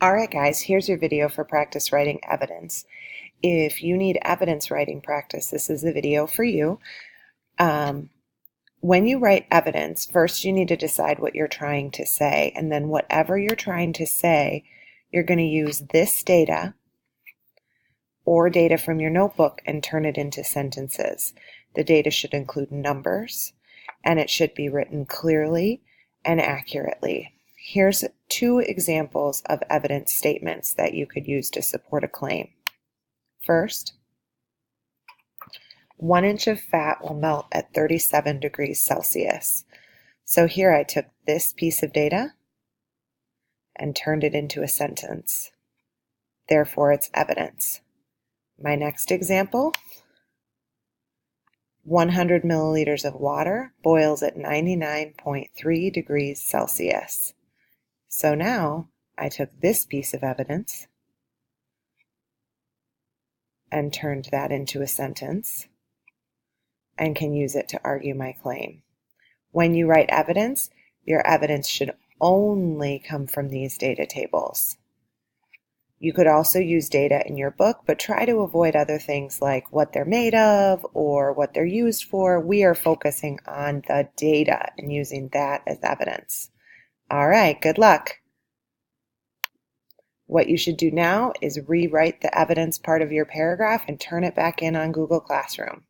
Alright guys, here's your video for practice writing evidence. If you need evidence writing practice, this is the video for you. When you write evidence, first you need to decide what you're trying to say, and then whatever you're trying to say, you're going to use this data or data from your notebook and turn it into sentences. The data should include numbers, and it should be written clearly and accurately. Here's two examples of evidence statements that you could use to support a claim. First, 1 inch of fat will melt at 37 degrees Celsius. So here I took this piece of data and turned it into a sentence. Therefore, it's evidence. My next example, 100 milliliters of water boils at 99.3 degrees Celsius. So now I took this piece of evidence and turned that into a sentence and can use it to argue my claim. When you write evidence, your evidence should only come from these data tables. You could also use data in your book, but try to avoid other things like what they're made of or what they're used for. We are focusing on the data and using that as evidence. All right, good luck. What you should do now is rewrite the evidence part of your paragraph and turn it back in on Google Classroom.